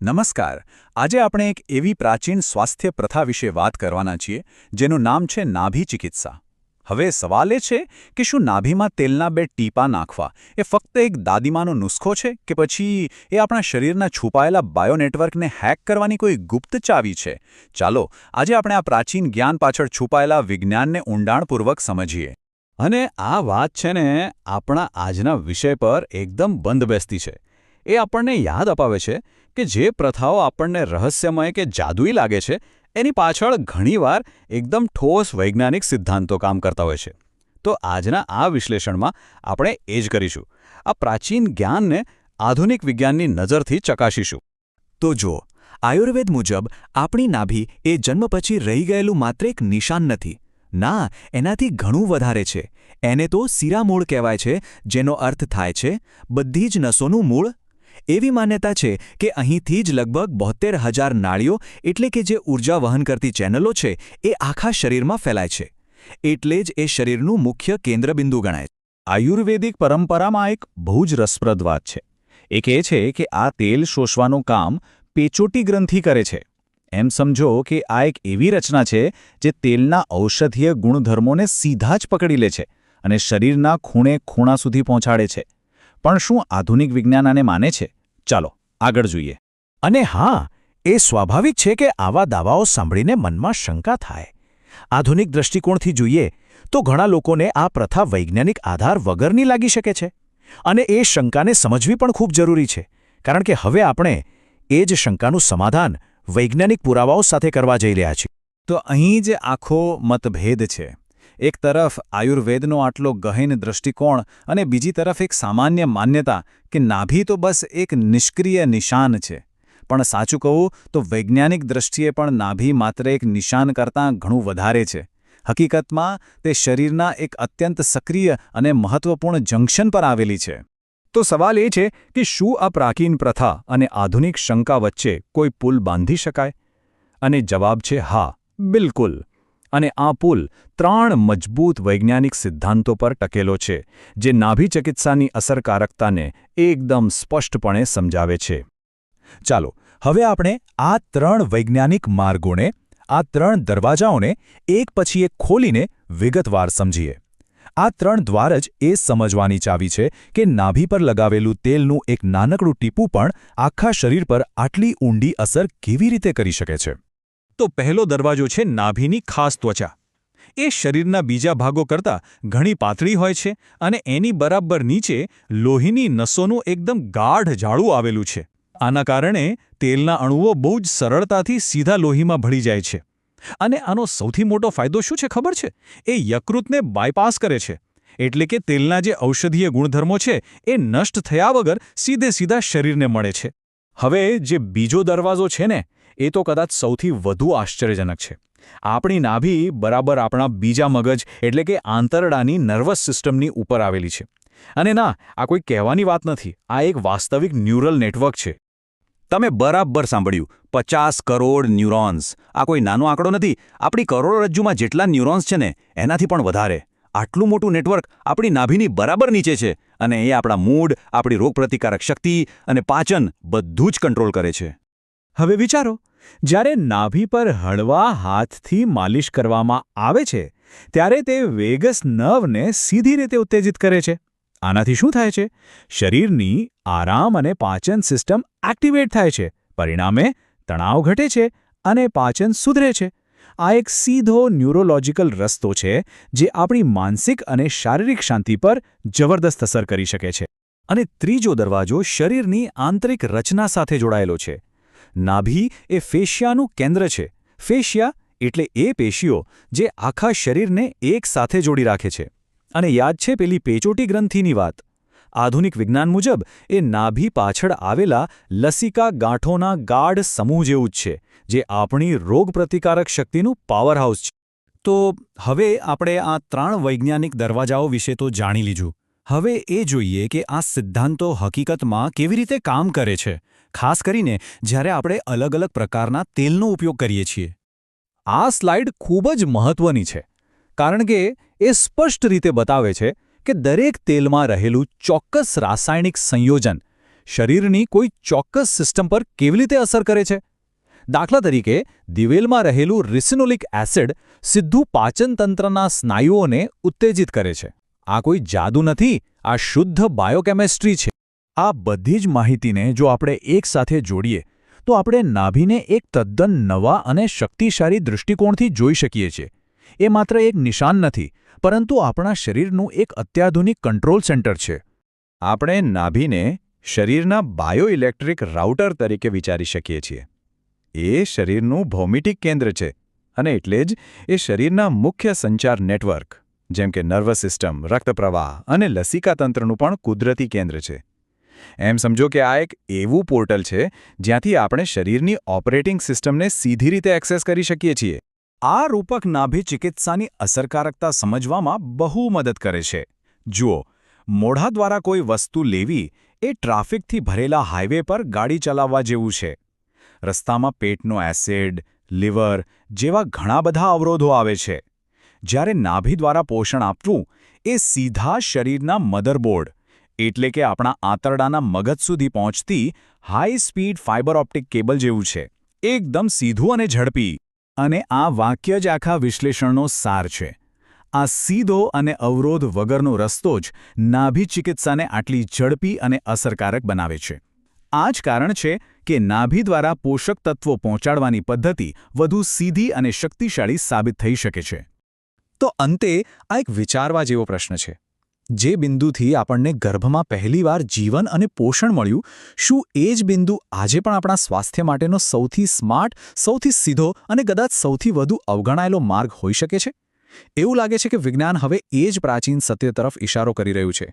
નમસ્કાર. આજે આપણે એક એવી પ્રાચીન સ્વાસ્થ્ય પ્રથા વિશે વાત કરવાના છીએ જેનું નામ છે નાભી ચિકિત્સા. હવે સવાલ એ છે કે શું નાભીમાં તેલના 2 ટીપા નાખવા એ ફક્ત એક દાદીમાનો નુસ્ખો છે કે પછી એ આપણા શરીરના છુપાયેલા બાયોનેટવર્કને હેક કરવાની કોઈ ગુપ્ત ચાવી છે? ચાલો આજે આપણે આ પ્રાચીન જ્ઞાન પાછળ છુપાયેલા વિજ્ઞાનને ઊંડાણપૂર્વક સમજીએ. અને આ વાત છે ને આપણા આજના વિષય પર એકદમ બંધબેસતી છે. એ આપણને યાદ અપાવે છે કે જે પ્રથાઓ આપણને રહસ્યમય કે જાદુઈ લાગે છે એની પાછળ ઘણીવાર એકદમ ઠોસ વૈજ્ઞાનિક સિદ્ધાંતો કામ કરતા હોય છે. તો આજના આ વિશ્લેષણમાં આપણે એ જ કરીશું. આ પ્રાચીન જ્ઞાનને આધુનિક વિજ્ઞાનની નજરથી ચકાસીશું. તો જુઓ, આયુર્વેદ મુજબ આપણી નાભી એ જન્મ પછી રહી ગયેલું માત્ર એક નિશાન નથી. ના, એનાથી ઘણું વધારે છે. એને તો શિરામૂળ કહેવાય છે, જેનો અર્થ થાય છે બધી જ નસોનું મૂળ. એવી માન્યતા છે કે અહીંથી જ લગભગ 72,000 નાળીઓ એટલે કે જે ઊર્જા વહન કરતી ચેનલો છે એ આખા શરીરમાં ફેલાય છે. એટલે જ એ શરીરનું મુખ્ય કેન્દ્રબિંદુ ગણાય. આયુર્વેદિક પરંપરામાં એક બહુ જ રસપ્રદ વાત છે. એક એ છે કે આ તેલ શોષવાનું કામ પેચોટી ગ્રંથિ કરે છે. એમ સમજો કે આ એક એવી રચના છે જે તેલના ઔષધીય ગુણધર્મોને સીધા જ પકડી લે છે અને શરીરના ખૂણે ખૂણા સુધી પહોંચાડે છે. પણ શું આધુનિક વિજ્ઞાન આને માને છે? ચાલો આગળ જોઈએ. અને હા, એ સ્વાભાવિક છે કે આવા દાવાઓ સાંભળીને મનમાં શંકા થાય. આધુનિક દ્રષ્ટિકોણથી જોઈએ તો ઘણા લોકોને આ પ્રથા વૈજ્ઞાનિક આધાર વગરની લાગી શકે છે. અને એ શંકાને સમજવી પણ ખૂબ જરૂરી છે, કારણ કે હવે આપણે એ જ શંકાનું સમાધાન વૈજ્ઞાનિક પુરાવાઓ સાથે કરવા જઈ રહ્યા છીએ. તો અહીં જ આખો મતભેદ છે. એક તરફ આયુર્વેદનો આટલો ગહેન દૃષ્ટિકોણ અને બીજી તરફ એક સામાન્ય માન્યતા કે નાભી તો બસ એક નિષ્ક્રિય નિશાન છે. પણ સાચું કહું તો વૈજ્ઞાનિક દૃષ્ટિએ પણ નાભી માત્ર એક નિશાન કરતાં ઘણું વધારે છે. હકીકતમાં તે શરીરના એક અત્યંત સક્રિય અને મહત્વપૂર્ણ જંકશન પર આવેલી છે. તો સવાલ એ છે કે શું આ પ્રાચીન પ્રથા અને આધુનિક શંકા વચ્ચે કોઈ પુલ બાંધી શકાય? અને જવાબ છે હા, બિલકુલ. અને આ પુલ 3 મજબૂત વૈજ્ઞાનિક સિદ્ધાંતો પર ટકેલો છે, જે નાભી ચિકિત્સાની અસરકારકતાને એકદમ સ્પષ્ટપણે સમજાવે છે. ચાલો હવે આપણે આ 3 વૈજ્ઞાનિક માર્ગોને, આ 3 દરવાજાઓને એક પછી એક ખોલીને વિગતવાર સમજીએ. આ 3 દ્વાર જ એ સમજવાની ચાવી છે કે નાભી પર લગાવેલું તેલનું એક નાનકડું ટીપું પણ આખા શરીર પર આટલી ઊંડી અસર કેવી રીતે કરી શકે છે. તો પહેલો દરવાજો છે નાભીની ખાસ ત્વચા. એ શરીરના બીજા ભાગો કરતાં ઘણી પાતળી હોય છે અને એની બરાબર નીચે લોહીની નસોનું એકદમ ગાઢ જાળું આવેલું છે. આના કારણે તેલના અણુઓ બહુ જ સરળતાથી સીધા લોહીમાં ભળી જાય છે. અને આનો સૌથી મોટો ફાયદો શું છે ખબર છે? એ યકૃતને બાયપાસ કરે છે. એટલે કે તેલના જે ઔષધીય ગુણધર્મો છે એ નષ્ટ થયા વગર સીધા શરીરને મળે છે. હવે જે બીજો દરવાજો છે ને, એ તો કદાચ સૌથી વધુ આશ્ચર્યજનક છે. આપણી નાભી બરાબર આપણા બીજા મગજ એટલે કે આંતરડાની નર્વસ સિસ્ટમની ઉપર આવેલી છે. અને ના, આ કોઈ કહેવાની વાત નથી. આ એક વાસ્તવિક ન્યુરલ નેટવર્ક છે. તમે બરાબર સાંભળ્યું, 50 કરોડ ન્યુરોન્સ. આ કોઈ નાનો આંકડો નથી. આપણી કરોડરજ્જુમાં જેટલા ન્યુરોન્સ છે ને એનાથી પણ વધારે. આટલું મોટું નેટવર્ક આપણી નાભીની બરાબર નીચે છે અને એ આપણા મૂડ, આપણી રોગપ્રતિકારક શક્તિ અને પાચન બધું જ કંટ્રોલ કરે છે. હવે વિચારો, જ્યારે નાભી પર હળવા હાથથી માલિશ કરવામાં આવે છે ત્યારે તે વેગસ નર્વને સીધી રીતે ઉત્તેજિત કરે છે. આનાથી શું થાય છે? શરીરની આરામ અને પાચન સિસ્ટમ એક્ટિવેટ થાય છે. પરિણામે તણાવ ઘટે છે અને પાચન સુધરે છે. આ એક સીધો ન્યુરોલોજિકલ રસ્તો છે જે આપણી માનસિક અને શારીરિક શાંતિ પર જબરદસ્ત અસર કરી શકે છે. અને ત્રીજો દરવાજો શરીરની આંતરિક રચના સાથે જોડાયેલો છે. નાભી એ ફેશિયાનું કેન્દ્ર છે. ફેશિયા એટલે એ પેશીઓ જે આખા શરીરને એક સાથે જોડી રાખે છે. અને યાદ છે પેલી પેચોટી ગ્રંથિની વાત? આધુનિક વિજ્ઞાન મુજબ એ નાભી પાછળ આવેલા લસિકા ગાંઠોના ગાઢ સમૂહ જેવું જ છે, જે આપણી રોગપ્રતિકારક શક્તિનું પાવરહાઉસ છે. તો હવે આપણે આ 3 વૈજ્ઞાનિક દરવાજાઓ વિશે તો જાણી લીધું. હવે એ જોઈએ કે આ સિદ્ધાંતો હકીકતમાં કેવી રીતે કામ કરે છે, ખાસ કરીને જ્યારે આપણે અલગ અલગ પ્રકારના તેલનો ઉપયોગ કરીએ છીએ. આ સ્લાઇડ ખૂબ જ મહત્વની છે, કારણ કે એ સ્પષ્ટ રીતે બતાવે છે કે દરેક તેલમાં રહેલું ચોક્કસ રાસાયણિક સંયોજન શરીરની કોઈ ચોક્કસ સિસ્ટમ પર કેવી રીતે અસર કરે છે? દાખલા તરીકે, દિવેલમાં રહેલું રિસિનોલિક એસિડ સીધું પાચનતંત્રના સ્નાયુઓને ઉત્તેજિત કરે છે. આ કોઈ જાદુ નથી, આ શુદ્ધ બાયોકેમિસ્ટ્રી છે. આ બધી જ માહિતીને જો આપણે એકસાથે જોડીએ તો આપણે નાભીને એક તદ્દન નવા અને શક્તિશાળી દૃષ્ટિકોણથી જોઈ શકીએ છીએ. એ માત્ર એક નિશાન નથી, પરંતુ આપણા શરીરનું એક અત્યાધુનિક કંટ્રોલ સેન્ટર છે. આપણે નાભીને શરીરના બાયોઇલેક્ટ્રિક રાઉટર તરીકે વિચારી શકીએ છીએ. એ શરીરનું ભૌમિતિક કેન્દ્ર છે અને એટલે જ એ શરીરના મુખ્ય સંચાર નેટવર્ક જેમ કે નર્વસ સિસ્ટમ, રક્તપ્રવાહ અને લસિકાતંત્રનું પણ કુદરતી કેન્દ્ર છે. એમ સમજો કે આ એક એવું પોર્ટલ છે જ્યાંથી આપણે શરીરની ઓપરેટિંગ સિસ્ટમને સીધી રીતે એક્સેસ કરી શકીએ છીએ. આ રૂપક નાભી ચિકિત્સાની અસરકારકતા સમજવામાં બહુ મદદ કરે છે. જુઓ, મોઢા દ્વારા કોઈ વસ્તુ લેવી એ ટ્રાફિકથી ભરેલા હાઇવે પર ગાડી ચલાવવા જેવું છે. રસ્તામાં પેટનો એસિડ, લિવર જેવા ઘણા બધા અવરોધો આવે છે. જ્યારે નાભી દ્વારા પોષણ આપવું એ સીધા શરીરના મધરબોર્ડ એટલે કે આપણા આંતરડાના મગજ સુધી પહોંચતી high speed fibre optic cable જેવું છે. એકદમ સીધું અને ઝડપી. અને આ વાક્ય જ આખા વિશ્લેષણનો સાર છે. આ સીધો અને અવરોધ વગરનો રસ્તો જ નાભી ચિકિત્સાને આટલી ઝડપી અને અસરકારક બનાવે છે. આ જ કારણ છે કે નાભી દ્વારા પોષક તત્વો પહોંચાડવાની પદ્ધતિ વધુ સીધી અને શક્તિશાળી સાબિત થઈ શકે છે. તો અંતે આ એક વિચારવા જેવો પ્રશ્ન છે. જે બિંદુથી આપણને ગર્ભમાં પહેલીવાર જીવન અને પોષણ મળ્યું, શું એ જ બિંદુ આજે પણ આપણા સ્વાસ્થ્ય માટેનો સૌથી સ્માર્ટ, સૌથી સીધો અને કદાચ સૌથી વધુ અવગણાયેલો માર્ગ હોઈ શકે છે? એવું લાગે છે કે વિજ્ઞાન હવે એ જ પ્રાચીન સત્ય તરફ ઇશારો કરી રહ્યું છે.